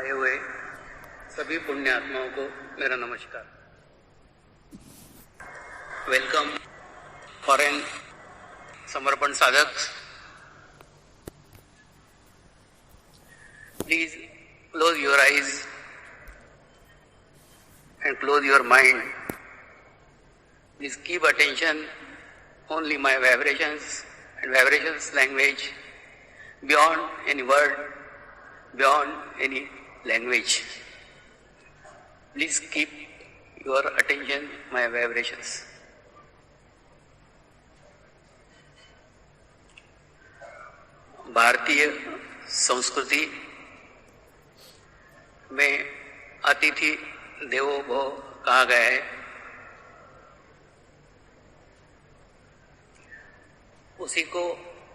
आए हुए सभी पुण्य आत्माओं को मेरा नमस्कार। वेलकम फॉरेन समर्पण साधक। Please close your eyes and close your mind. Please keep attention only my vibrations and vibrations language, beyond any word, beyond any language. Please keep your attention my vibrations. भारतीय संस्कृति में अतिथि देवो भव कहा गया है। उसी को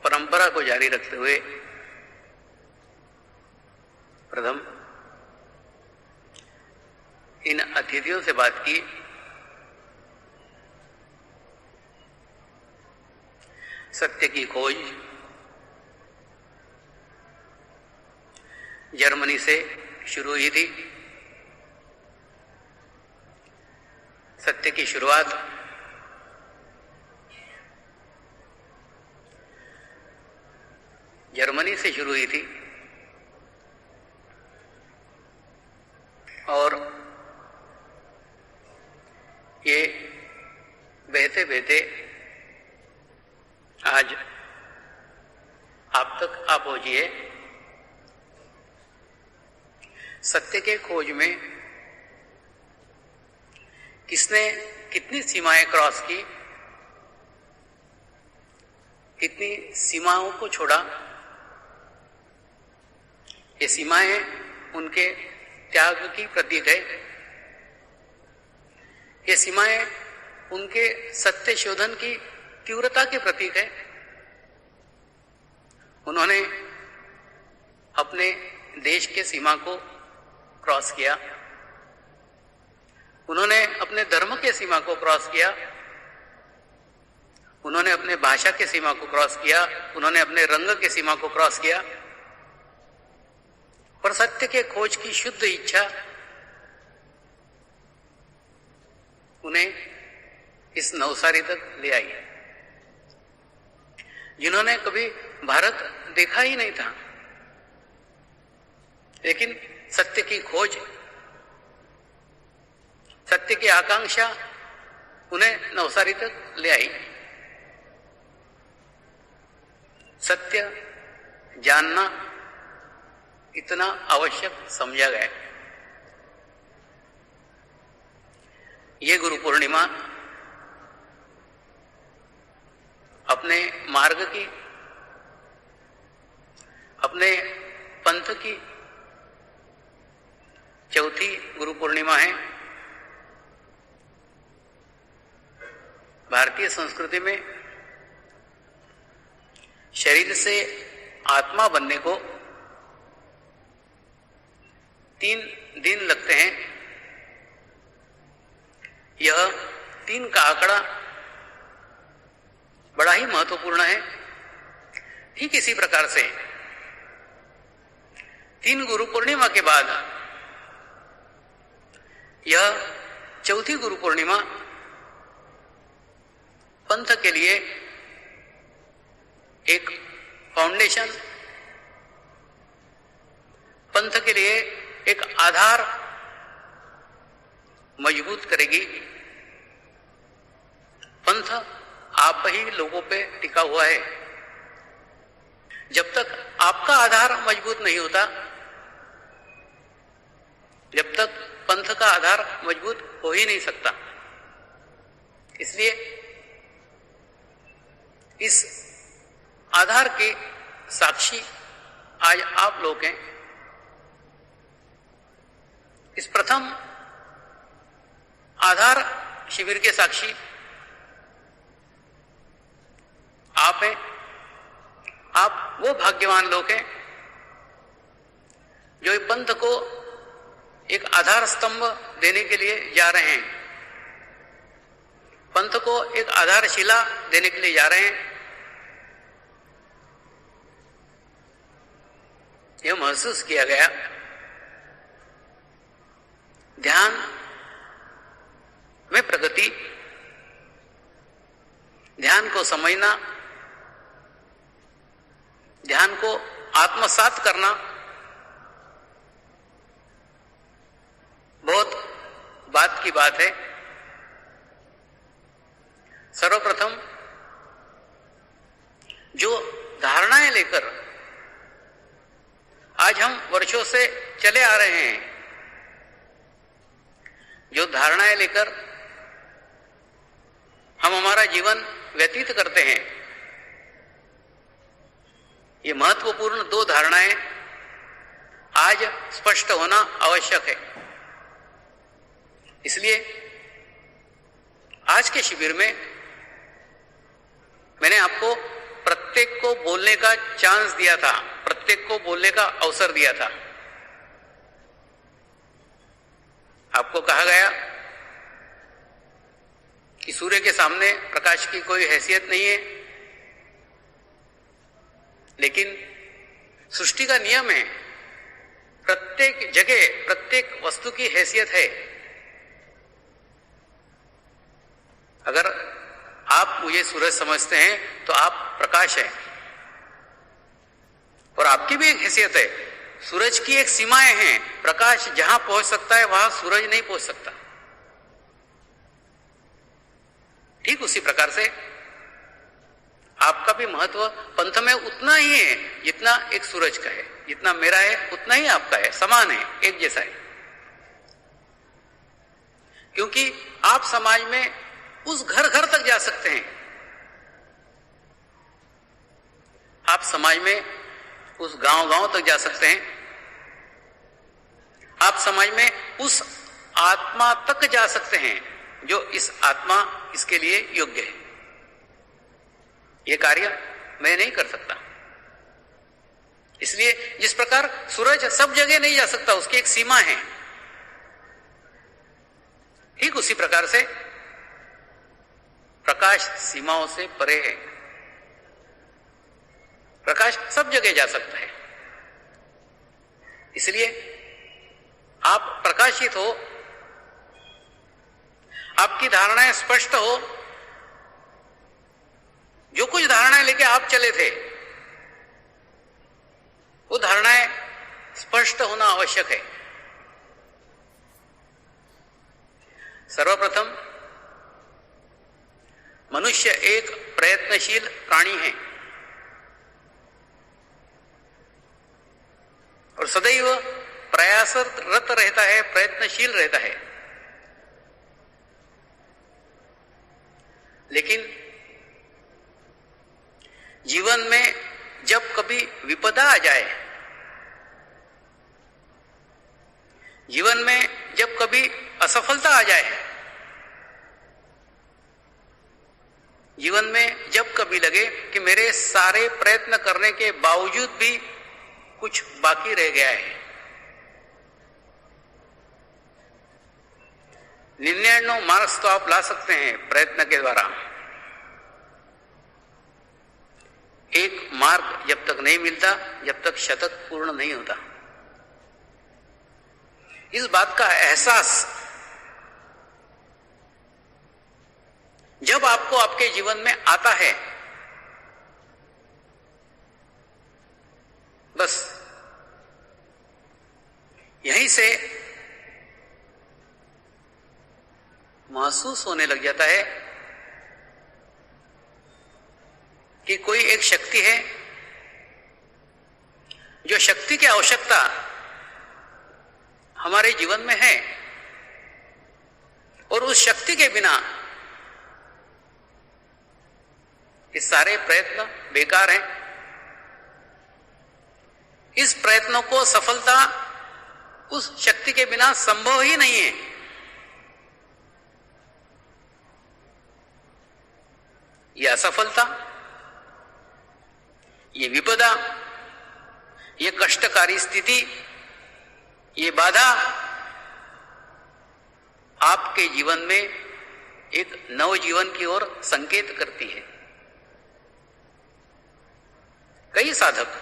परंपरा को जारी रखते हुए प्रथम इन अतिथियों से बात की। सत्य की खोज जर्मनी से शुरू हुई थी। सत्य की शुरुआत जर्मनी से शुरू हुई थी और ये बहते बहते आज आप तक आ पहुंची है। सत्य के खोज में किसने कितनी सीमाएं क्रॉस की, कितनी सीमाओं को छोड़ा, ये सीमाएं उनके त्याग की प्रतीक है। ये सीमाएं उनके सत्य शोधन की तीव्रता के प्रतीक है। उन्होंने अपने देश के सीमा को क्रॉस किया, उन्होंने अपने धर्म के सीमा को क्रॉस किया, उन्होंने अपने भाषा के सीमा को क्रॉस किया, उन्होंने अपने रंग के सीमा को क्रॉस किया, पर सत्य के खोज की शुद्ध इच्छा उन्हें इस नवसारी तक ले आई। जिन्होंने कभी भारत देखा ही नहीं था, लेकिन सत्य की खोज, सत्य की आकांक्षा उन्हें नवसारी तक ले आई। सत्य जानना इतना आवश्यक समझा गया। ये गुरु पूर्णिमा अपने मार्ग की, अपने पंथ की चौथी गुरु पूर्णिमा है। भारतीय संस्कृति में शरीर से आत्मा बनने को 3 दिन लगते हैं। यह 3 का आंकड़ा बड़ा ही महत्वपूर्ण है। ठीक इसी प्रकार से 3 गुरु पूर्णिमा के बाद यह चौथी गुरु पूर्णिमा पंथ के लिए एक फाउंडेशन, पंथ के लिए एक आधार मजबूत करेगी। पंथ आप ही लोगों पे टिका हुआ है। जब तक आपका आधार मजबूत नहीं होता, जब तक पंथ का आधार मजबूत हो ही नहीं सकता। इसलिए इस आधार के साक्षी आज आप लोग हैं। इस प्रथम आधार शिविर के साक्षी आप हैं। आप वो भाग्यवान लोग हैं जो पंथ को एक आधार स्तंभ देने के लिए जा रहे हैं, पंथ को एक आधारशिला देने के लिए जा रहे हैं। यह महसूस किया गया ध्यान में प्रगति, ध्यान को समझना, ध्यान को आत्मसात करना बहुत बात की बात है। सर्वप्रथम जो धारणाएं लेकर आज हम वर्षों से चले आ रहे हैं, जो धारणाएं लेकर हम हमारा जीवन व्यतीत करते हैं, ये महत्वपूर्ण दो धारणाएं आज स्पष्ट होना आवश्यक है। इसलिए आज के शिविर में मैंने आपको प्रत्येक को बोलने का चांस दिया था, प्रत्येक को बोलने का अवसर दिया था। आपको कहा गया कि सूर्य के सामने प्रकाश की कोई हैसियत नहीं है, लेकिन सृष्टि का नियम है, प्रत्येक जगह प्रत्येक वस्तु की हैसियत है। अगर आप मुझे सूरज समझते हैं तो आप प्रकाश हैं, और आपकी भी एक हैसियत है। सूरज की एक सीमाएं हैं, प्रकाश जहां पहुंच सकता है वहां सूरज नहीं पहुंच सकता। ठीक उसी प्रकार से आपका भी महत्व पंथ में उतना ही है जितना एक सूरज का है, जितना मेरा है उतना ही आपका है, समान है, एक जैसा है। क्योंकि आप समाज में उस घर घर तक जा सकते हैं, आप समाज में उस गांव गांव तक जा सकते हैं, आप समाज में उस आत्मा तक जा सकते हैं जो इस आत्मा इसके लिए योग्य है। यह कार्य मैं नहीं कर सकता। इसलिए जिस प्रकार सूरज सब जगह नहीं जा सकता, उसकी एक सीमा है, ठीक उसी प्रकार से प्रकाश सीमाओं से परे है। प्रकाश सब जगह जा सकता है। इसलिए आप प्रकाशित हो, आपकी धारणाएं स्पष्ट हो। जो कुछ धारणाएं लेके आप चले थे, वो धारणाएं स्पष्ट होना आवश्यक है। सर्वप्रथम मनुष्य एक प्रयत्नशील प्राणी है और सदैव प्रयासरत रहता है, प्रयत्नशील रहता है। लेकिन जीवन में जब कभी विपदा आ जाए, जीवन में जब कभी असफलता आ जाए, जीवन में जब कभी लगे कि मेरे सारे प्रयत्न करने के बावजूद भी कुछ बाकी रह गया है, 99 मार्क्स तो आप ला सकते हैं प्रयत्न के द्वारा, एक मार्क जब तक नहीं मिलता, जब तक शतक पूर्ण नहीं होता। इस बात का एहसास जब आपको आपके जीवन में आता है, बस यहीं से महसूस होने लग जाता है कि कोई एक शक्ति है, जो शक्ति की आवश्यकता हमारे जीवन में है, और उस शक्ति के बिना ये सारे प्रयत्न बेकार हैं। इस प्रयत्नों को सफलता उस शक्ति के बिना संभव ही नहीं है। ये असफलता, ये विपदा, ये कष्टकारी स्थिति, ये बाधा आपके जीवन में एक नवजीवन की ओर संकेत करती है। कई साधक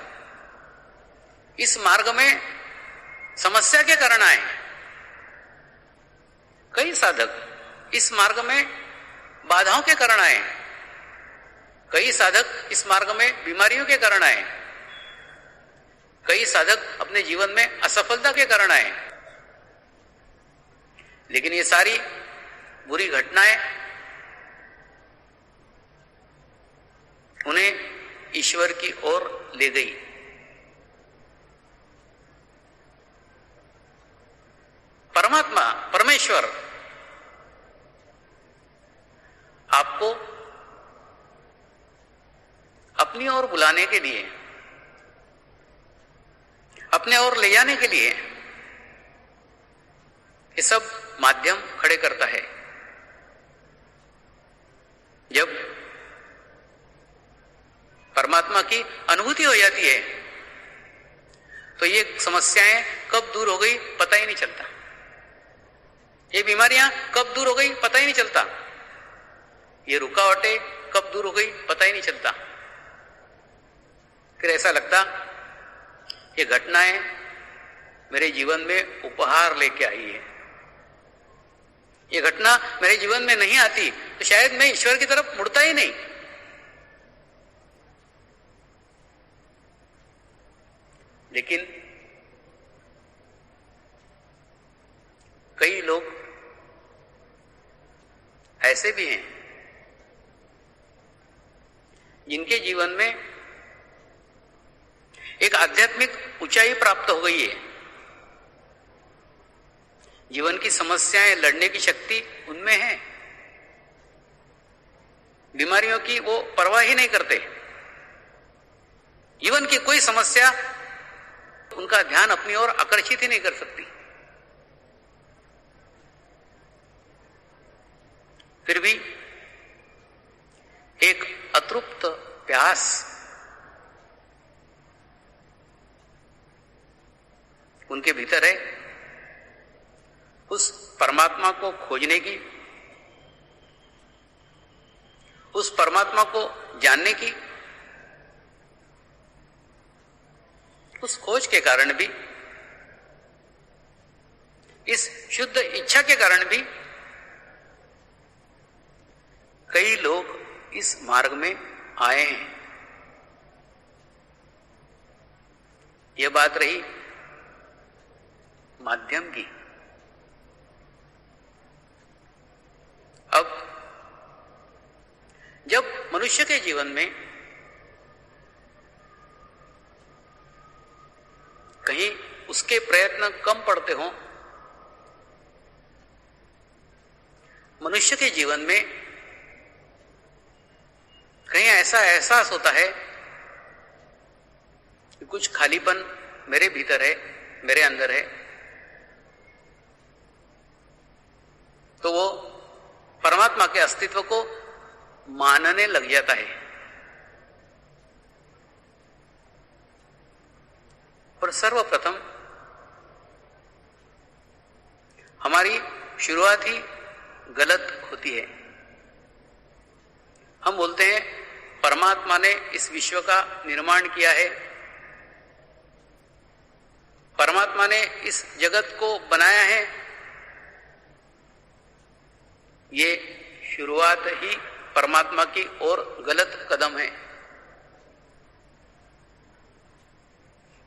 इस मार्ग में समस्या के कारण आए, कई साधक इस मार्ग में बाधाओं के कारण आए, कई साधक इस मार्ग में बीमारियों के कारण आए, कई साधक अपने जीवन में असफलता के कारण आए। लेकिन ये सारी बुरी घटनाएं उन्हें ईश्वर की ओर ले गई। परमात्मा, परमेश्वर आपको अपनी ओर बुलाने के लिए, अपने ओर ले जाने के लिए ये सब माध्यम खड़े करता है। जब परमात्मा की अनुभूति हो जाती है तो ये समस्याएं कब दूर हो गई पता ही नहीं चलता, ये बीमारियां कब दूर हो गई पता ही नहीं चलता, ये रुकावटें कब दूर हो गई पता ही नहीं चलता। फिर ऐसा लगता ये घटनाएं मेरे जीवन में उपहार लेके आई है, ये घटना मेरे जीवन में नहीं आती तो शायद मैं ईश्वर की तरफ मुड़ता ही नहीं। लेकिन कई लोग ऐसे भी हैं जिनके जीवन में एक आध्यात्मिक ऊंचाई प्राप्त हो गई है, जीवन की समस्याएं लड़ने की शक्ति उनमें है, बीमारियों की वो परवाह ही नहीं करते, जीवन की कोई समस्या उनका ध्यान अपनी ओर आकर्षित ही नहीं कर सकती। फिर भी एक अतृप्त प्यास उनके भीतर है, उस परमात्मा को खोजने की, उस परमात्मा को जानने की। उस खोज के कारण भी, इस शुद्ध इच्छा के कारण भी कई लोग इस मार्ग में आए हैं। यह बात रही माध्यम की। अब जब मनुष्य के जीवन में कहीं उसके प्रयत्न कम पड़ते हों, मनुष्य के जीवन में कहीं ऐसा एहसास होता है कि कुछ खालीपन मेरे भीतर है, मेरे अंदर है, तो वो परमात्मा के अस्तित्व को मानने लग जाता है। और सर्वप्रथम हमारी शुरुआत ही गलत होती है। हम बोलते हैं परमात्मा ने इस विश्व का निर्माण किया है, परमात्मा ने इस जगत को बनाया है। ये शुरुआत ही परमात्मा की ओर गलत कदम है।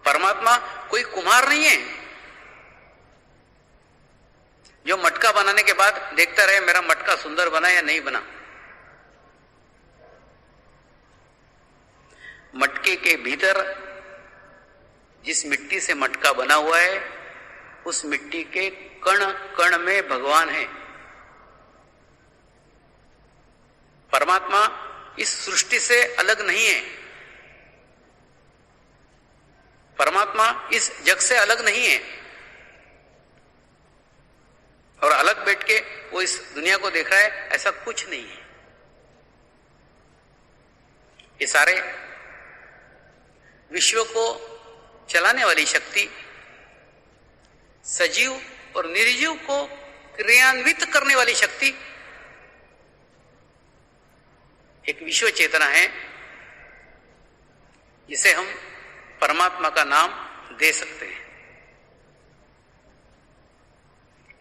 परमात्मा कोई कुम्हार नहीं है जो मटका बनाने के बाद देखता रहे मेरा मटका सुंदर बना या नहीं बना। मटके के भीतर जिस मिट्टी से मटका बना हुआ है, उस मिट्टी के कण कण में भगवान है। परमात्मा इस सृष्टि से अलग नहीं है, परमात्मा इस जग से अलग नहीं है, और अलग बैठ के वो इस दुनिया को देख रहा है, ऐसा कुछ नहीं है। ये सारे विश्व को चलाने वाली शक्ति, सजीव और निर्जीव को क्रियान्वित करने वाली शक्ति एक विश्व चेतना है, जिसे हम परमात्मा का नाम दे सकते हैं।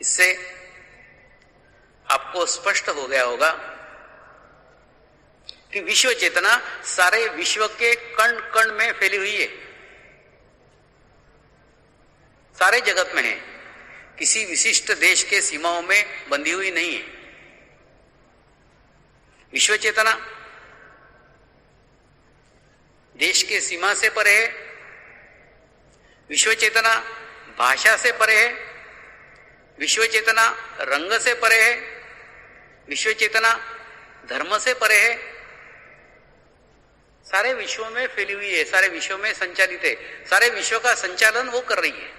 इससे आपको स्पष्ट हो गया होगा कि विश्व चेतना सारे विश्व के कण कण में फैली हुई है, सारे जगत में है, किसी विशिष्ट देश के सीमाओं में बंधी हुई नहीं है। विश्व चेतना देश के सीमा से परे है, विश्व चेतना भाषा से परे है, विश्व चेतना रंग से परे है, विश्व चेतना धर्म से परे है, सारे विश्व में फैली हुई है, सारे विश्व में संचालित है, सारे विश्व का संचालन वो कर रही है।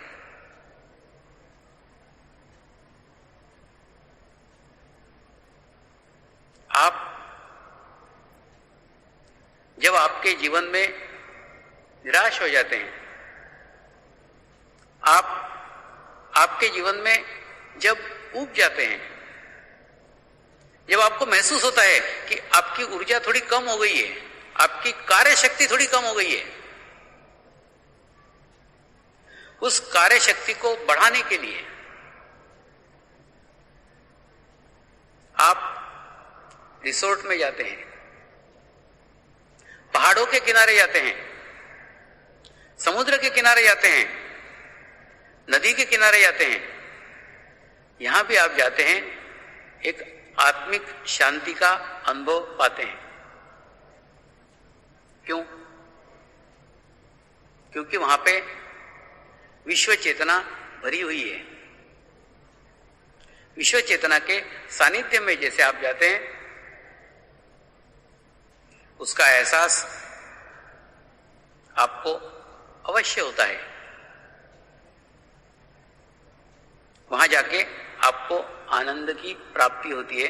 आप जब आपके जीवन में निराश हो जाते हैं, आपके जीवन में जब ऊब जाते हैं, जब आपको महसूस होता है कि आपकी ऊर्जा थोड़ी कम हो गई है, आपकी कार्य शक्ति थोड़ी कम हो गई है, उस कार्य शक्ति को बढ़ाने के लिए आप रिसोर्ट में जाते हैं, पहाड़ों के किनारे जाते हैं, समुद्र के किनारे जाते हैं, नदी के किनारे जाते हैं। यहां भी आप जाते हैं, एक आत्मिक शांति का अनुभव पाते हैं। क्यों? क्योंकि वहां पे विश्व चेतना भरी हुई है। विश्व चेतना के सानिध्य में जैसे आप जाते हैं, उसका एहसास आपको अवश्य होता है। वहां जाके आपको आनंद की प्राप्ति होती है,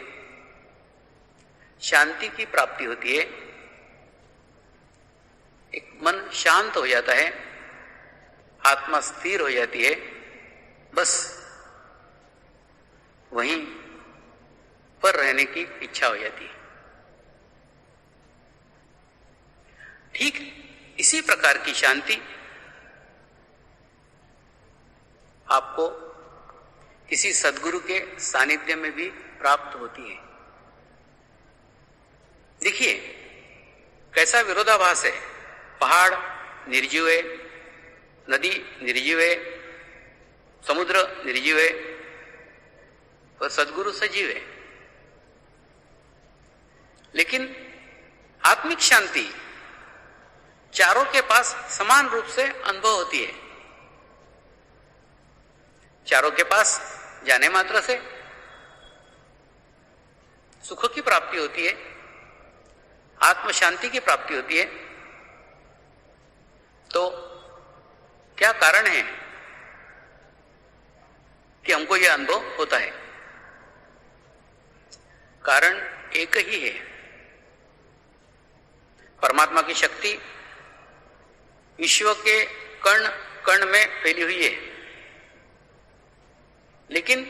शांति की प्राप्ति होती है, एक मन शांत हो जाता है, आत्मा स्थिर हो जाती है, बस वहीं पर रहने की इच्छा हो जाती है। ठीक इसी प्रकार की शांति आपको किसी सद्गुरु के सानिध्य में भी प्राप्त होती है। देखिए कैसा विरोधाभास है। पहाड़ निर्जीव है, नदी निर्जीव है, समुद्र निर्जीव है, और सद्गुरु सजीव है। लेकिन आत्मिक शांति चारों के पास समान रूप से अनुभव होती है। चारों के पास जाने मात्र से सुख की प्राप्ति होती है, आत्म शांति की प्राप्ति होती है। तो क्या कारण है कि हमको यह अनुभव होता है? कारण एक ही है। परमात्मा की शक्ति विश्व के कण कण में फैली हुई है, लेकिन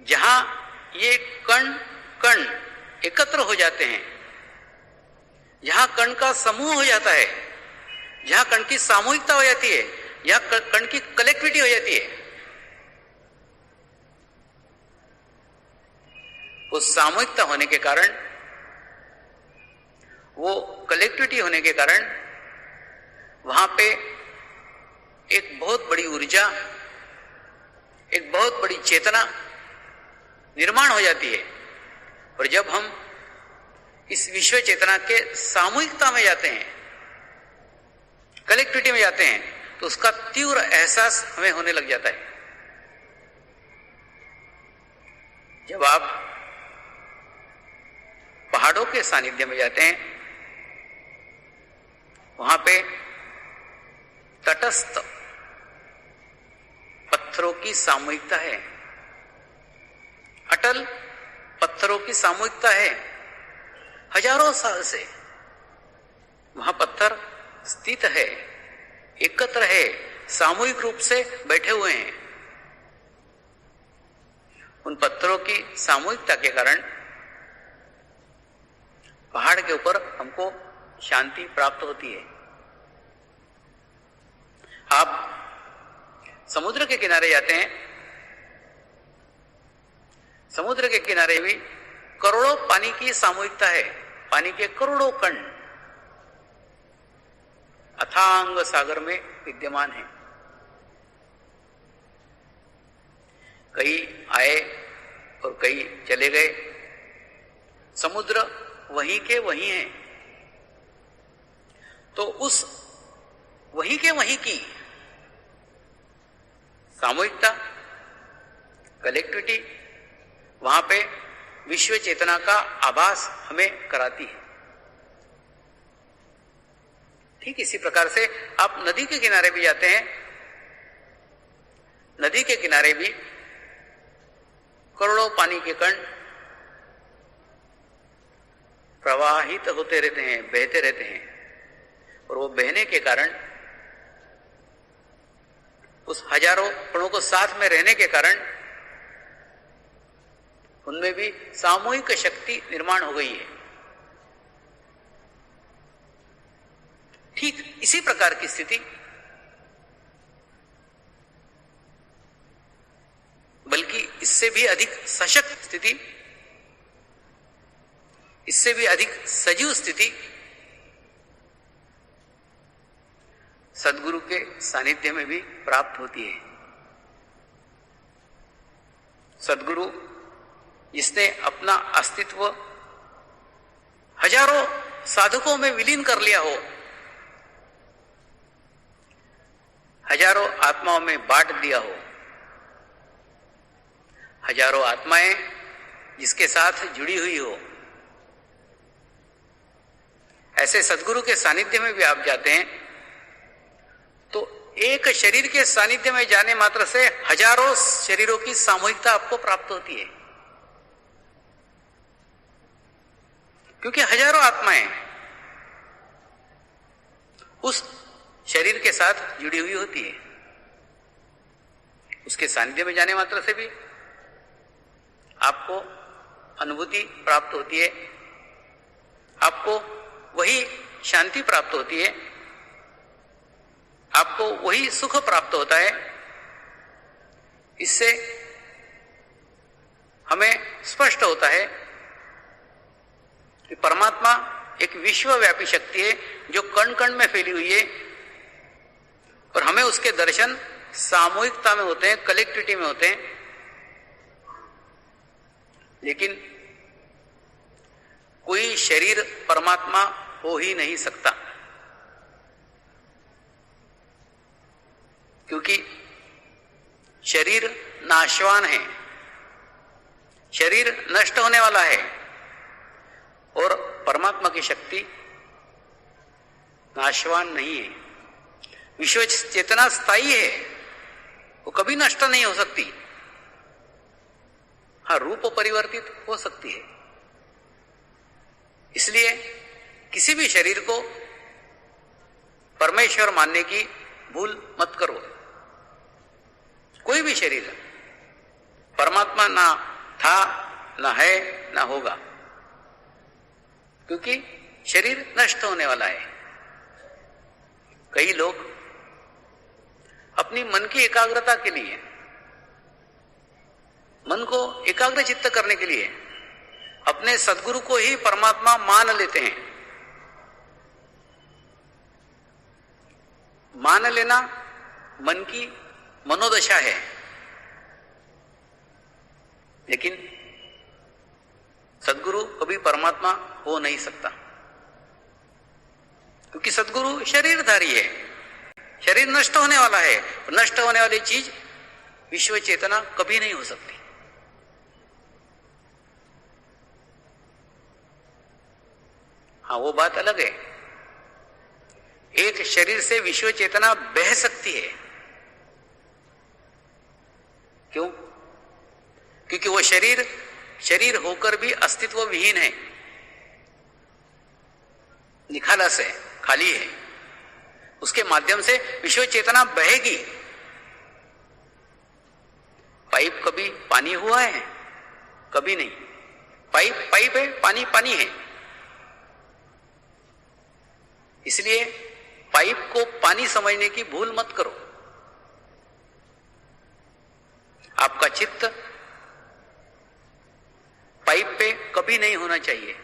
जहां ये कण कण एकत्र हो जाते हैं, जहां कण का समूह हो जाता है, जहां कण की सामूहिकता हो जाती है, जहां कण की कलेक्टिविटी हो जाती है, उस सामूहिकता होने के कारण, वो कलेक्टिविटी होने के कारण वहां पे एक बहुत बड़ी ऊर्जा, एक बहुत बड़ी चेतना निर्माण हो जाती है। और जब हम इस विश्व चेतना के सामूहिकता में जाते हैं, कलेक्टिविटी में जाते हैं, तो उसका तीव्र एहसास हमें होने लग जाता है। जब आप पहाड़ों के सानिध्य में जाते हैं, वहां पे तटस्थ पत्थरों की सामूहिकता है, अटल पत्थरों की सामूहिकता है। हजारों साल से वहां पत्थर स्थित है, एकत्र है, सामूहिक रूप से बैठे हुए हैं। उन पत्थरों की सामूहिकता के कारण पहाड़ के ऊपर हमको शांति प्राप्त होती है। आप समुद्र के किनारे जाते हैं, समुद्र के किनारे भी करोड़ों पानी की सामूहिकता है, पानी के करोड़ों कण अथांग सागर में विद्यमान है। कई आए और कई चले गए, समुद्र वहीं के वहीं है। तो उस वहीं के वहीं की सामूहिकता, कलेक्टिविटी, वहां पे विश्व चेतना का आभास हमें कराती है। ठीक इसी प्रकार से आप नदी के किनारे भी जाते हैं, नदी के किनारे भी करोड़ों पानी के कण प्रवाहित होते रहते हैं, बहते रहते हैं, और वो बहने के कारण, उस हजारों कणों को साथ में रहने के कारण उनमें भी सामूहिक शक्ति निर्माण हो गई है। ठीक इसी प्रकार की स्थिति, बल्कि इससे भी अधिक सशक्त स्थिति, इससे भी अधिक सजीव स्थिति सद्गुरु के सानिध्य में भी प्राप्त होती है। सद्गुरु जिसने अपना अस्तित्व हजारों साधकों में विलीन कर लिया हो, हजारों आत्माओं में बांट दिया हो, हजारों आत्माएं जिसके साथ जुड़ी हुई हो, ऐसे सद्गुरु के सानिध्य में भी आप जाते हैं तो एक शरीर के सानिध्य में जाने मात्र से हजारों शरीरों की सामूहिकता आपको प्राप्त होती है, क्योंकि हजारों आत्माएं उस शरीर के साथ जुड़ी हुई होती है। उसके सानिध्य में जाने मात्र से भी आपको अनुभूति प्राप्त होती है, आपको वही शांति प्राप्त होती है, आपको वही सुख प्राप्त होता है। इससे हमें स्पष्ट होता है कि परमात्मा एक विश्वव्यापी शक्ति है जो कण कण में फैली हुई है, और हमें उसके दर्शन सामूहिकता में होते हैं, कलेक्टिविटी में होते हैं। लेकिन कोई शरीर परमात्मा हो ही नहीं सकता, क्योंकि शरीर नाशवान है, शरीर नष्ट होने वाला है, और परमात्मा की शक्ति नाशवान नहीं है। विश्व चेतना स्थायी है, वो कभी नष्ट नहीं हो सकती। हाँ, रूप परिवर्तित हो सकती है। इसलिए किसी भी शरीर को परमेश्वर मानने की भूल मत करो। कोई भी शरीर परमात्मा ना था, ना है, ना होगा, क्योंकि शरीर नष्ट होने वाला है। कई लोग अपनी मन की एकाग्रता के लिए, मन को एकाग्र चित्त करने के लिए अपने सद्गुरु को ही परमात्मा मान लेते हैं। मान लेना मन की मनोदशा है, लेकिन सद्गुरु कभी परमात्मा हो नहीं सकता, क्योंकि सद्गुरु शरीरधारी है। शरीर नष्ट होने वाला है, नष्ट होने वाली चीज विश्व चेतना कभी नहीं हो सकती। हाँ, वो बात अलग है। एक शरीर से विश्व चेतना बह सकती है। क्यों? क्योंकि वो शरीर होकर भी अस्तित्व विहीन है, निखालस है, खाली है। उसके माध्यम से विश्व चेतना बहेगी। पाइप कभी पानी हुआ है? कभी नहीं। पाइप है, पानी पानी है। इसलिए पाइप को पानी समझने की भूल मत करो। आपका चित्त पाइप पे कभी नहीं होना चाहिए,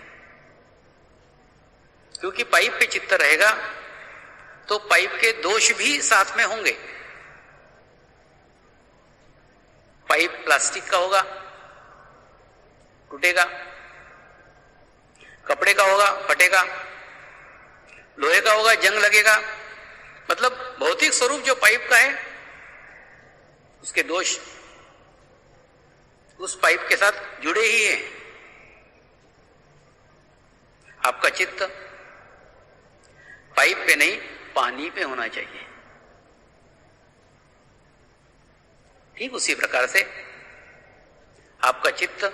क्योंकि पाइप पे चित्त रहेगा तो पाइप के दोष भी साथ में होंगे। पाइप प्लास्टिक का होगा, टूटेगा, कपड़े का होगा, फटेगा, लोहे का होगा, जंग लगेगा। मतलब भौतिक स्वरूप जो पाइप का है उसके दोष उस पाइप के साथ जुड़े ही हैं। आपका चित्त पाइप पे नहीं, पानी पे होना चाहिए। ठीक उसी प्रकार से आपका चित्त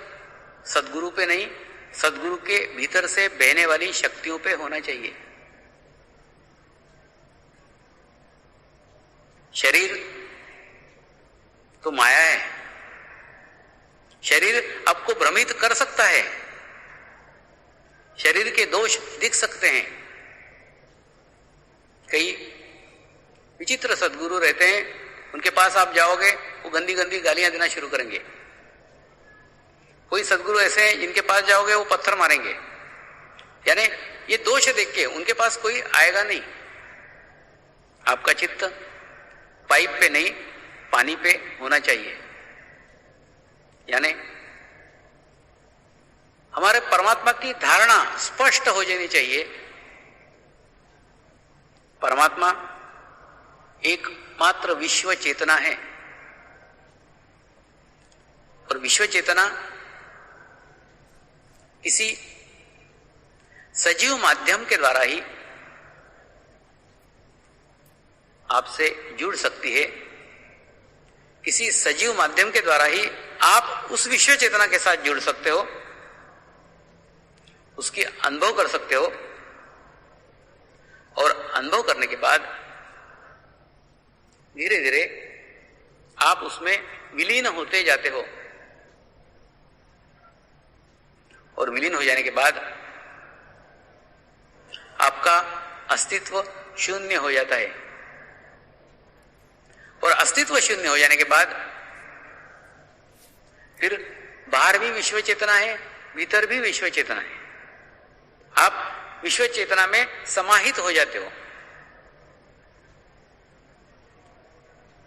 सद्गुरु पे नहीं, सद्गुरु के भीतर से बहने वाली शक्तियों पे होना चाहिए। शरीर तो माया है, शरीर आपको भ्रमित कर सकता है, शरीर के दोष दिख सकते हैं। कई विचित्र सद्गुरु रहते हैं, उनके पास आप जाओगे वो गंदी गंदी गालियां देना शुरू करेंगे। कोई सद्गुरु ऐसे हैं जिनके पास जाओगे वो पत्थर मारेंगे, यानी ये दोष देख के उनके पास कोई आएगा नहीं। आपका चित्त पाइप पे नहीं, पानी पे होना चाहिए। यानी हमारे परमात्मा की धारणा स्पष्ट हो जानी चाहिए। परमात्मा एकमात्र विश्व चेतना है और विश्व चेतना किसी सजीव माध्यम के द्वारा ही आपसे जुड़ सकती है। किसी सजीव माध्यम के द्वारा ही आप उस विश्व चेतना के साथ जुड़ सकते हो, उसकी अनुभव कर सकते हो, और अनुभव करने के बाद धीरे धीरे आप उसमें विलीन होते जाते हो, और विलीन हो जाने के बाद आपका अस्तित्व शून्य हो जाता है। और अस्तित्व शून्य हो जाने के बाद फिर बाहर भी विश्व चेतना है, भीतर भी विश्व चेतना है। आप विश्व चेतना में समाहित हो जाते हो।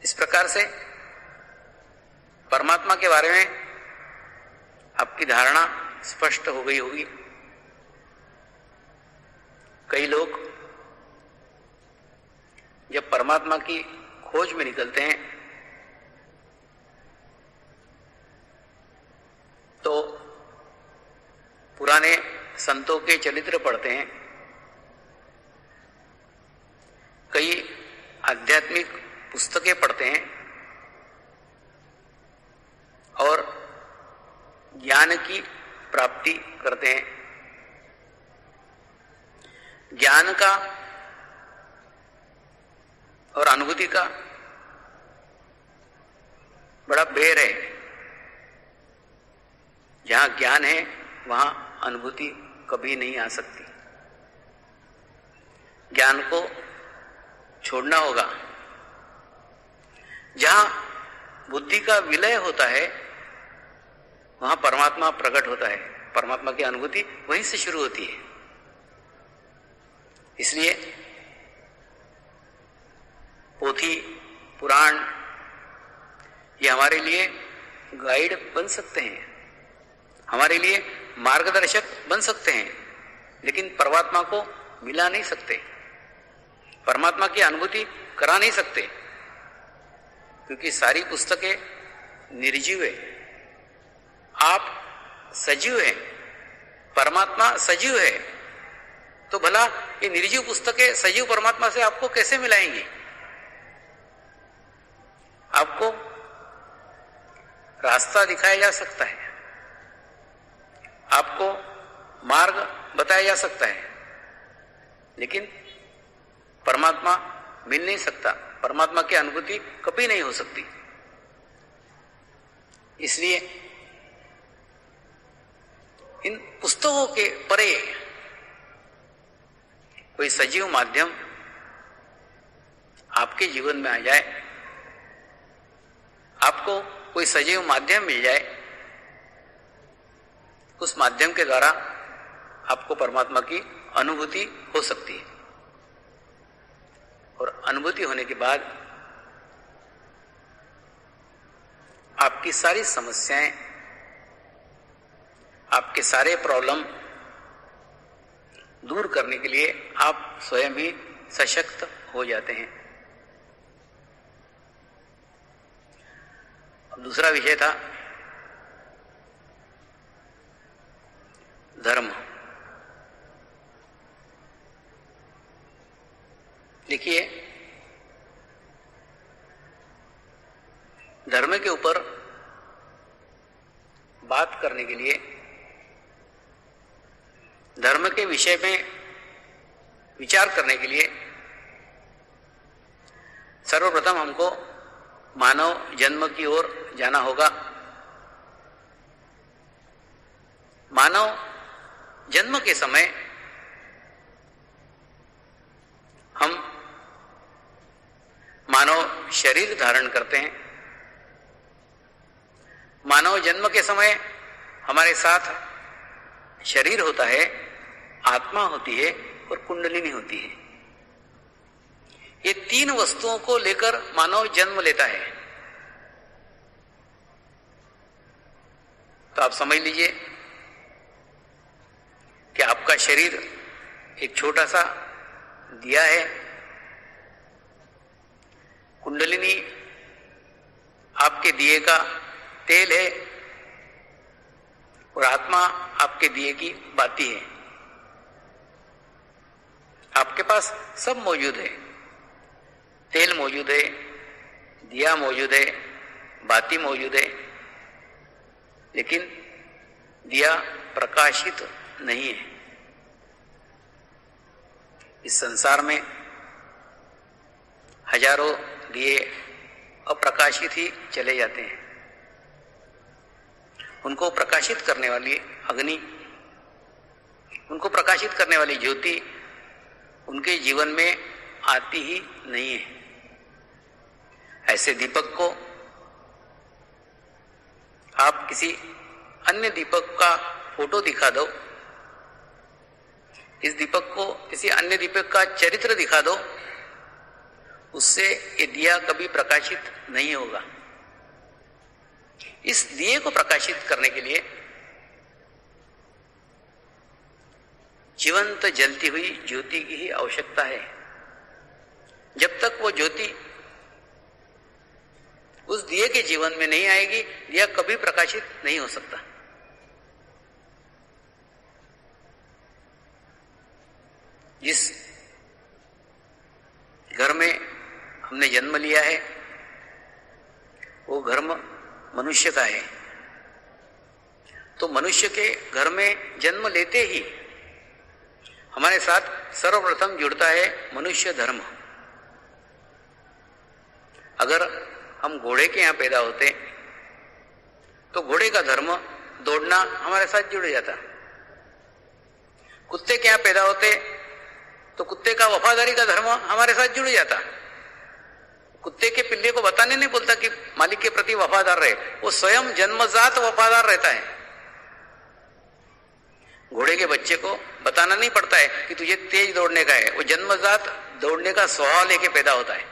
इस प्रकार से परमात्मा के बारे में आपकी धारणा स्पष्ट हो गई होगी। कई लोग जब परमात्मा की खोज में निकलते हैं तो पुराने संतों के चरित्र पढ़ते हैं, कई आध्यात्मिक पुस्तकें पढ़ते हैं और ज्ञान की प्राप्ति करते हैं। ज्ञान का और अनुभूति का बड़ा बेर है। जहां ज्ञान है वहां अनुभूति कभी नहीं आ सकती। ज्ञान को छोड़ना होगा। जहां बुद्धि का विलय होता है वहां परमात्मा प्रकट होता है। परमात्मा की अनुभूति वहीं से शुरू होती है। इसलिए पोथी पुराण ये हमारे लिए गाइड बन सकते हैं, हमारे लिए मार्गदर्शक बन सकते हैं, लेकिन परमात्मा को मिला नहीं सकते, परमात्मा की अनुभूति करा नहीं सकते, क्योंकि सारी पुस्तकें निर्जीव है। आप सजीव हैं, परमात्मा सजीव है, तो भला ये निर्जीव पुस्तकें सजीव परमात्मा से आपको कैसे मिलाएंगी? आपको रास्ता दिखाया जा सकता है, आपको मार्ग बताया जा सकता है, लेकिन परमात्मा मिल नहीं सकता, परमात्मा की अनुभूति कभी नहीं हो सकती। इसलिए इन पुस्तकों के परे कोई सजीव माध्यम आपके जीवन में आ जाए, आपको कोई सजीव माध्यम मिल जाए उस माध्यम के द्वारा आपको परमात्मा की अनुभूति हो सकती है। और अनुभूति होने के बाद आपकी सारी समस्याएं, आपके सारे प्रॉब्लम दूर करने के लिए आप स्वयं ही सशक्त हो जाते हैं। अब दूसरा विषय था धर्म। देखिए, धर्म के ऊपर बात करने के लिए, धर्म के विषय में विचार करने के लिए सर्वप्रथम हमको मानव जन्म की ओर जाना होगा। मानव जन्म के समय हम मानव शरीर धारण करते हैं। मानव जन्म के समय हमारे साथ शरीर होता है, आत्मा होती है और कुंडलिनी होती है। ये तीन वस्तुओं को लेकर मानव जन्म लेता है। तो आप समझ लीजिए कि आपका शरीर एक छोटा सा दिया है, कुंडलिनी आपके दिए का तेल है और आत्मा आपके दिए की बाती है। आपके पास सब मौजूद है, तेल मौजूद है, दिया मौजूद है, बाती मौजूद है, लेकिन दिया प्रकाशित नहीं है। इस संसार में हजारों दिए अप्रकाशित ही चले जाते हैं। उनको प्रकाशित करने वाली अग्नि, उनको प्रकाशित करने वाली ज्योति उनके जीवन में आती ही नहीं है। ऐसे दीपक को आप किसी अन्य दीपक का फोटो दिखा दो, इस दीपक को किसी अन्य दीपक का चरित्र दिखा दो, उससे ये दिया कभी प्रकाशित नहीं होगा। इस दिए को प्रकाशित करने के लिए जीवंत जलती हुई ज्योति की ही आवश्यकता है। जब तक वो ज्योति उस दिए के जीवन में नहीं आएगी, दिया कभी प्रकाशित नहीं हो सकता। जिस घर में हमने जन्म लिया है वो घर मनुष्य का है। तो मनुष्य के घर में जन्म लेते ही हमारे साथ सर्वप्रथम जुड़ता है मनुष्य धर्म। अगर हम घोड़े के यहां पैदा होते तो घोड़े का धर्म दौड़ना हमारे साथ जुड़ जाता। कुत्ते के यहां पैदा होते तो कुत्ते का वफादारी का धर्म हमारे साथ जुड़ जाता। कुत्ते के पिल्ले को बताने नहीं बोलता कि मालिक के प्रति वफादार रहे, वो स्वयं जन्मजात वफादार रहता है। घोड़े के बच्चे को बताना नहीं पड़ता है कि तुझे तेज दौड़ने का है, वो जन्मजात दौड़ने का स्वभाव लेके पैदा होता है।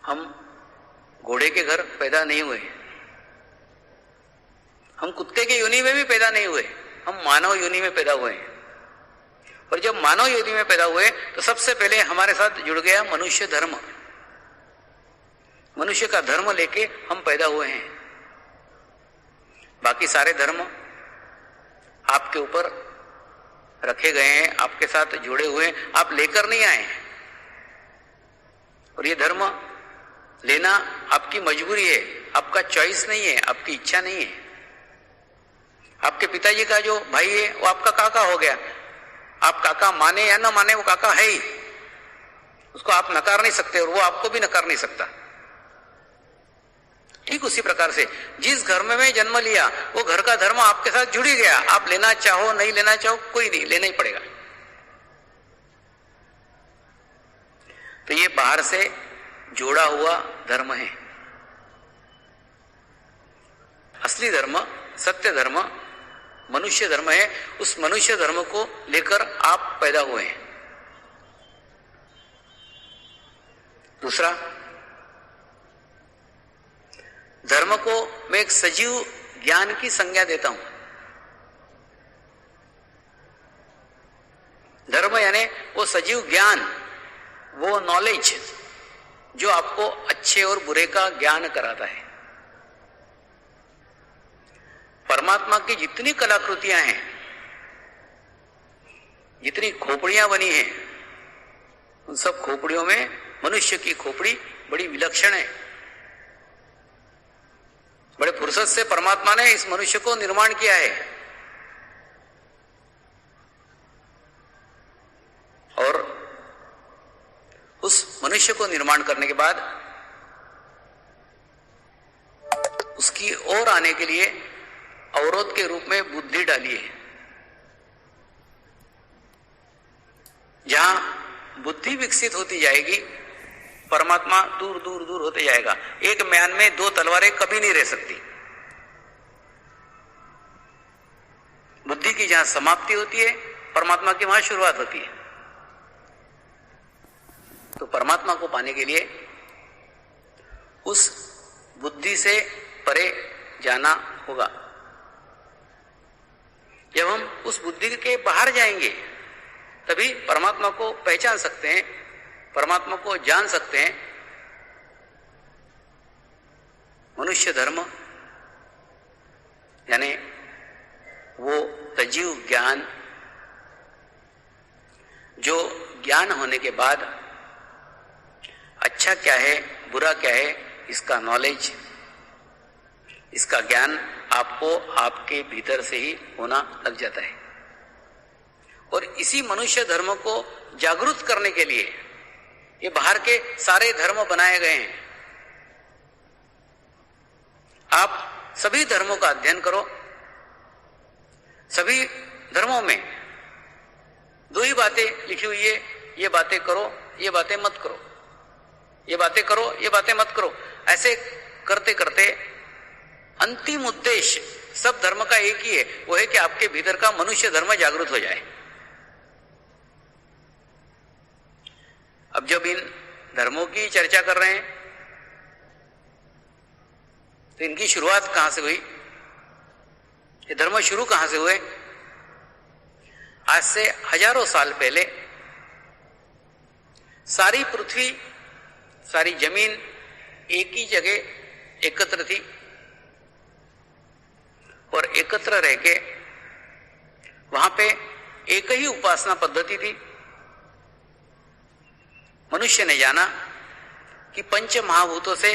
हम घोड़े के घर पैदा नहीं हुए, हम कुत्ते के योनि में भी पैदा नहीं हुए, हम मानव योनि में पैदा हुए हैं। और जब मानव योनि में पैदा हुए तो सबसे पहले हमारे साथ जुड़ गया मनुष्य धर्म। मनुष्य का धर्म लेके हम पैदा हुए हैं। बाकी सारे धर्म आपके ऊपर रखे गए हैं, आपके साथ जुड़े हुए हैं, आप लेकर नहीं आए हैं। और ये धर्म लेना आपकी मजबूरी है, आपका चॉइस नहीं है, आपकी इच्छा नहीं है। आपके पिताजी का जो भाई है वो आपका काका हो गया। आप काका माने या ना माने, वो काका है ही, उसको आप नकार नहीं सकते और वो आपको भी नकार नहीं सकता। ठीक उसी प्रकार से जिस घर में मैं जन्म लिया वो घर का धर्म आपके साथ जुड़ ही गया। आप लेना चाहो नहीं लेना चाहो कोई नहीं, लेना ही पड़ेगा। तो ये बाहर से जोड़ा हुआ धर्म है। असली धर्म, सत्य धर्म मनुष्य धर्म है। उस मनुष्य धर्म को लेकर आप पैदा हुए हैं। दूसरा, धर्म को मैं एक सजीव ज्ञान की संज्ञा देता हूं। धर्म यानी वो सजीव ज्ञान, वो नॉलेज जो आपको अच्छे और बुरे का ज्ञान कराता है। परमात्मा की जितनी कलाकृतियां हैं, जितनी खोपड़ियां बनी हैं, उन सब खोपड़ियों में मनुष्य की खोपड़ी बड़ी विलक्षण है। बड़े फुर्सत से परमात्मा ने इस मनुष्य को निर्माण किया है। और उस मनुष्य को निर्माण करने के बाद उसकी ओर आने के लिए अवरोध के रूप में बुद्धि डाली है। जहां बुद्धि विकसित होती जाएगी, परमात्मा दूर दूर दूर होते जाएगा। एक म्यान में दो तलवारें कभी नहीं रह सकती। बुद्धि की जहां समाप्ति होती है, परमात्मा की वहां शुरुआत होती है। तो परमात्मा को पाने के लिए उस बुद्धि से परे जाना होगा। जब हम उस बुद्धि के बाहर जाएंगे, तभी परमात्मा को पहचान सकते हैं, परमात्मा को जान सकते हैं। मनुष्य धर्म यानी वो सजीव ज्ञान, जो ज्ञान होने के बाद अच्छा क्या है, बुरा क्या है, इसका नॉलेज, इसका ज्ञान आपको आपके भीतर से ही होना लग जाता है। और इसी मनुष्य धर्म को जागरूक करने के लिए ये बाहर के सारे धर्म बनाए गए हैं। आप सभी धर्मों का अध्ययन करो। सभी धर्मों में दो ही बातें लिखी हुई है, ये बातें करो, ये बातें मत करो, ये बातें करो, ये बातें मत करो। ऐसे करते करते अंतिम उद्देश्य सब धर्म का एक ही है, वो है कि आपके भीतर का मनुष्य धर्म जागृत हो जाए। अब जब इन धर्मों की चर्चा कर रहे हैं, तो इनकी शुरुआत कहां से हुई? ये धर्म शुरू कहां से हुए? आज से हजारों साल पहले सारी पृथ्वी, सारी जमीन एक ही जगह एकत्र थी और एकत्र रह के वहां पे एक ही उपासना पद्धति थी। मनुष्य ने जाना कि पंच महाभूतों से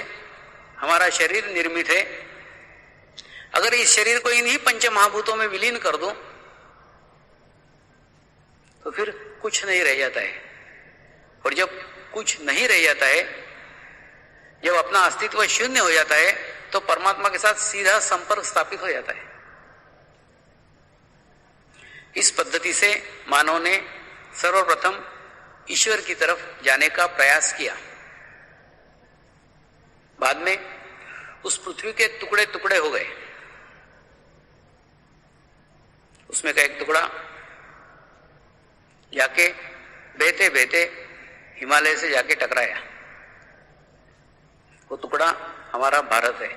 हमारा शरीर निर्मित है। अगर इस शरीर को इन्हीं पंच महाभूतों में विलीन कर दूं तो फिर कुछ नहीं रह जाता है। और जब कुछ नहीं रह जाता है, जब अपना अस्तित्व शून्य हो जाता है, तो परमात्मा के साथ सीधा संपर्क स्थापित हो जाता है। इस पद्धति से मानव ने सर्वप्रथम ईश्वर की तरफ जाने का प्रयास किया। बाद में उस पृथ्वी के टुकड़े टुकड़े हो गए। उसमें का एक टुकड़ा जाके बहते बहते हिमालय से जाके टकराया। वो टुकड़ा हमारा भारत है।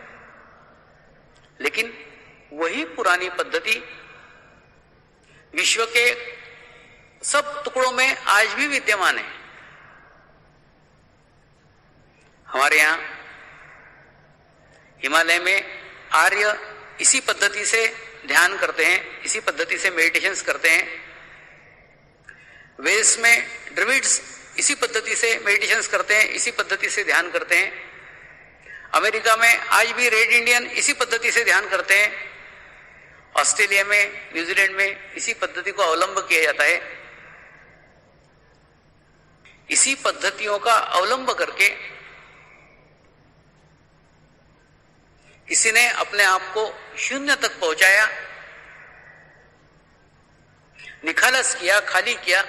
लेकिन वही पुरानी पद्धति विश्व के सब टुकड़ों में आज भी विद्यमान है। हमारे यहां हिमालय में आर्य इसी पद्धति से ध्यान करते हैं, इसी पद्धति से मेडिटेशंस करते हैं। वेल्स में ड्रविड्स इसी पद्धति से मेडिटेशंस करते हैं, इसी पद्धति से ध्यान करते हैं। अमेरिका में आज भी रेड इंडियन इसी पद्धति से ध्यान करते हैं। ऑस्ट्रेलिया में, न्यूजीलैंड में इसी पद्धति को अवलंब किया जाता है। इसी पद्धतियों का अवलंब करके किसी ने अपने आप को शून्य तक पहुंचाया, निखालस किया, खाली किया।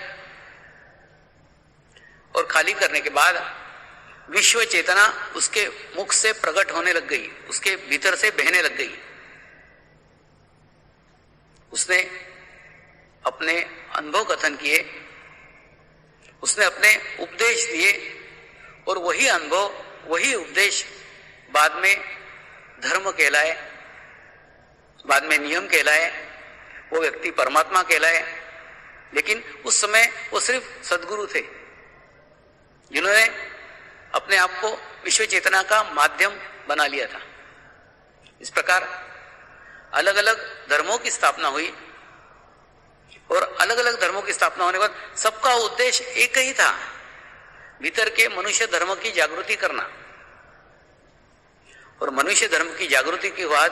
और खाली करने के बाद विश्व चेतना उसके मुख से प्रकट होने लग गई, उसके भीतर से बहने लग गई। उसने अपने अनुभव कथन किए, उसने अपने उपदेश दिए, और वही अनुभव, वही उपदेश बाद में धर्म कहलाए, बाद में नियम कहलाए, वो व्यक्ति परमात्मा कहलाए। लेकिन उस समय वो सिर्फ सद्गुरु थे, जिन्होंने अपने आप को विश्व चेतना का माध्यम बना लिया था। इस प्रकार अलग अलग धर्मों की स्थापना हुई, और अलग अलग धर्मों की स्थापना होने के बाद सबका उद्देश्य एक ही था, भीतर के मनुष्य धर्म की जागृति करना। और मनुष्य धर्म की जागृति के बाद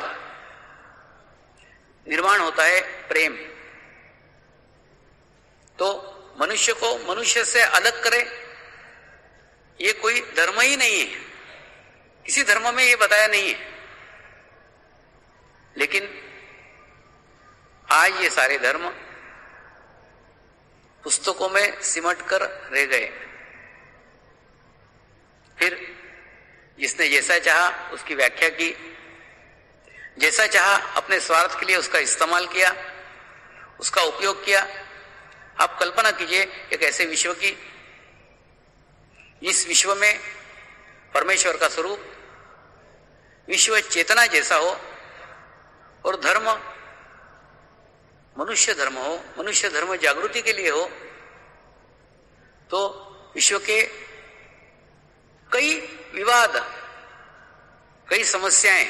निर्माण होता है प्रेम। तो मनुष्य को मनुष्य से अलग करे, ये कोई धर्म ही नहीं है, किसी धर्म में ये बताया नहीं है। लेकिन आज ये सारे धर्म पुस्तकों में सिमट कर रह गए। फिर जिसने जैसा चाहा उसकी व्याख्या की, जैसा चाहा अपने स्वार्थ के लिए उसका इस्तेमाल किया, उसका उपयोग किया। आप कल्पना कीजिए एक ऐसे विश्व की, इस विश्व में परमेश्वर का स्वरूप विश्व चेतना जैसा हो, और धर्म मनुष्य धर्म हो, मनुष्य धर्म जागृति के लिए हो, तो विश्व के कई विवाद, कई समस्याएं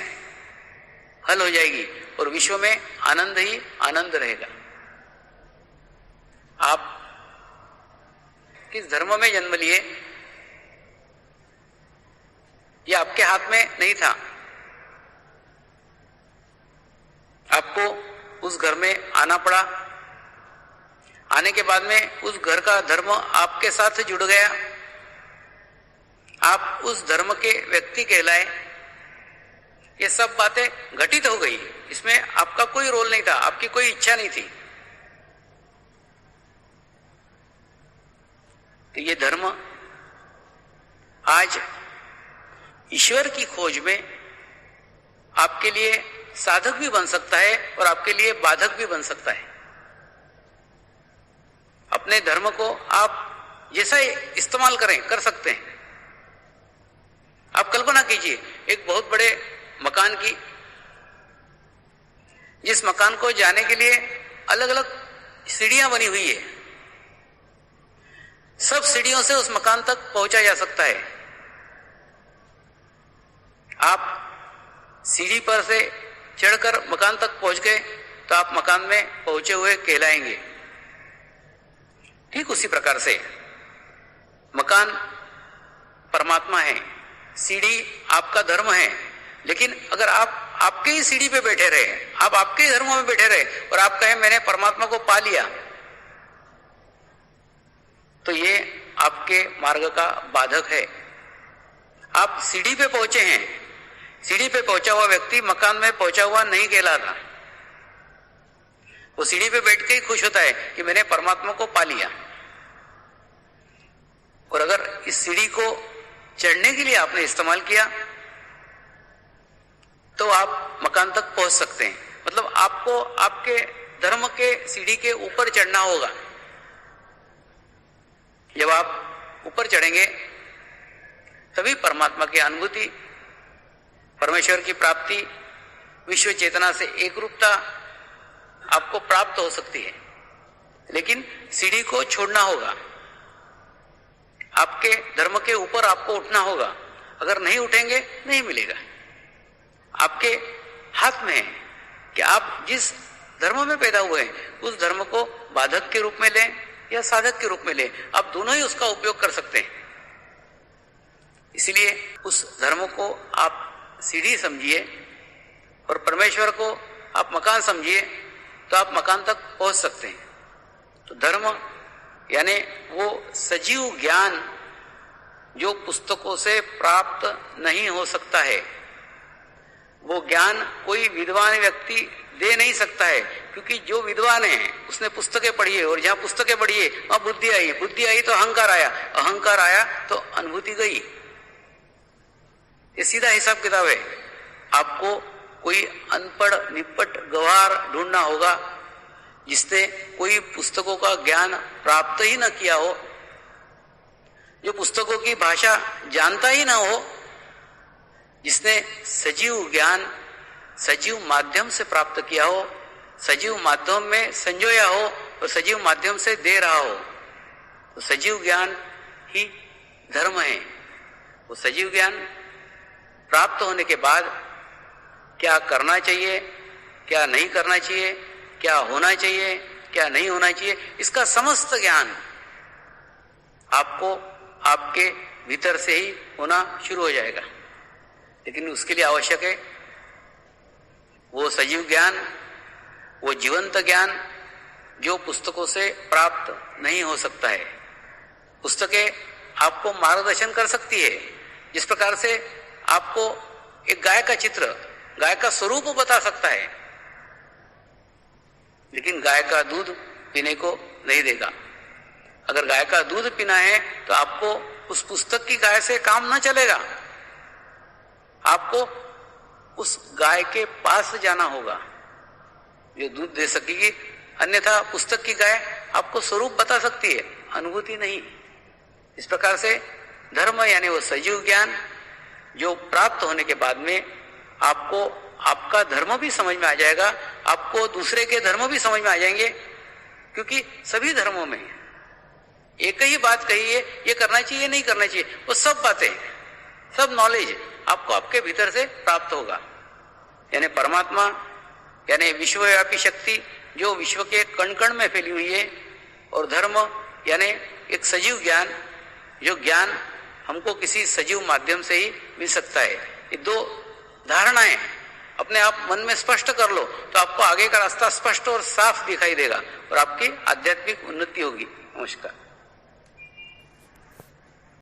हल हो जाएगी, और विश्व में आनंद ही आनंद रहेगा। आप किस धर्म में जन्म लिए ये आपके हाथ में नहीं था। आपको उस घर में आना पड़ा, आने के बाद में उस घर का धर्म आपके साथ जुड़ गया, आप उस धर्म के व्यक्ति कहलाए। ये सब बातें घटित हो गई, इसमें आपका कोई रोल नहीं था, आपकी कोई इच्छा नहीं थी। तो ये धर्म आज ईश्वर की खोज में आपके लिए साधक भी बन सकता है और आपके लिए बाधक भी बन सकता है। अपने धर्म को आप जैसा इस्तेमाल कर सकते हैं। आप कल्पना कीजिए एक बहुत बड़े मकान की, जिस मकान को जाने के लिए अलग अलग सीढ़ियां बनी हुई है। सब सीढ़ियों से उस मकान तक पहुंचा जा सकता है। आप सीढ़ी पर से चढ़कर मकान तक पहुंच गए तो आप मकान में पहुंचे हुए कहलाएंगे। ठीक उसी प्रकार से मकान परमात्मा है, सीढ़ी आपका धर्म है। लेकिन अगर आप आपके ही सीढ़ी पे बैठे रहे, आप आपके ही धर्मों में बैठे रहे और आप कहें मैंने परमात्मा को पा लिया, तो ये आपके मार्ग का बाधक है। आप सीढ़ी पे पहुंचे हैं, सीढ़ी पे पहुंचा हुआ व्यक्ति मकान में पहुंचा हुआ नहीं कहलाता। वो सीढ़ी पे बैठ के ही खुश होता है कि मैंने परमात्मा को पा लिया। और अगर इस सीढ़ी को चढ़ने के लिए आपने इस्तेमाल किया तो आप मकान तक पहुंच सकते हैं। मतलब आपको आपके धर्म के सीढ़ी के ऊपर चढ़ना होगा। जब आप ऊपर चढ़ेंगे तभी परमात्मा की अनुभूति, परमेश्वर की प्राप्ति, विश्व चेतना से एक रूपता आपको प्राप्त हो सकती है। लेकिन सीढ़ी को छोड़ना होगा, आपके धर्म के ऊपर आपको उठना होगा। अगर नहीं उठेंगे नहीं मिलेगा। आपके हाथ में है कि आप जिस धर्म में पैदा हुए हैं उस धर्म को बाधक के रूप में लें या साधक के रूप में लें, आप दोनों ही उसका उपयोग कर सकते हैं। इसलिए उस धर्म को आप सीढ़ी समझिए और परमेश्वर को आप मकान समझिए, तो आप मकान तक पहुंच सकते हैं। तो धर्म यानी वो सजीव ज्ञान जो पुस्तकों से प्राप्त नहीं हो सकता है। वो ज्ञान कोई विद्वान व्यक्ति दे नहीं सकता है, क्योंकि जो विद्वान है उसने पुस्तकें पढ़ी है, और जहां पुस्तकें पढ़ी है वहां बुद्धि आई, बुद्धि आई तो अहंकार आया, अहंकार आया तो अनुभूति गई। ये सीधा हिसाब किताब है। आपको कोई अनपढ़ निपट गवार ढूंढना होगा जिसने कोई पुस्तकों का ज्ञान प्राप्त ही न किया हो, जो पुस्तकों की भाषा जानता ही ना हो, जिसने सजीव ज्ञान सजीव माध्यम से प्राप्त किया हो, सजीव माध्यम में संजोया हो और सजीव माध्यम से दे रहा हो, तो सजीव ज्ञान ही धर्म है। वो सजीव ज्ञान प्राप्त होने के बाद क्या करना चाहिए, क्या नहीं करना चाहिए, क्या होना चाहिए, क्या नहीं होना चाहिए, इसका समस्त ज्ञान आपको आपके भीतर से ही होना शुरू हो जाएगा। लेकिन उसके लिए आवश्यक है वो सजीव ज्ञान, वो जीवंत ज्ञान जो पुस्तकों से प्राप्त नहीं हो सकता है। पुस्तकें आपको मार्गदर्शन कर सकती है, जिस प्रकार से आपको एक गाय का चित्र, गाय का स्वरूप बता सकता है, लेकिन गाय का दूध पीने को नहीं देगा। अगर गाय का दूध पीना है तो आपको उस पुस्तक की गाय से काम न चलेगा, आपको उस गाय के पास जाना होगा जो दूध दे सकेगी, अन्यथा पुस्तक की गाय आपको स्वरूप बता सकती है, अनुभूति नहीं। इस प्रकार से धर्म यानी वो सजीव ज्ञान जो प्राप्त होने के बाद में आपको आपका धर्म भी समझ में आ जाएगा, आपको दूसरे के धर्म भी समझ में आ जाएंगे, क्योंकि सभी धर्मों में एक ही बात कही है, ये करना चाहिए नहीं करना चाहिए, वो सब बातें, सब नॉलेज आपको आपके भीतर से प्राप्त होगा। यानी परमात्मा यानी विश्वव्यापी शक्ति जो विश्व के कण कण में फैली हुई है, और धर्म यानी एक सजीव ज्ञान, जो ज्ञान हमको किसी सजीव माध्यम से ही मिल सकता है। ये दो धारणाएं अपने आप मन में स्पष्ट कर लो तो आपको आगे का रास्ता स्पष्ट और साफ दिखाई देगा और आपकी आध्यात्मिक उन्नति होगी। नमस्कार।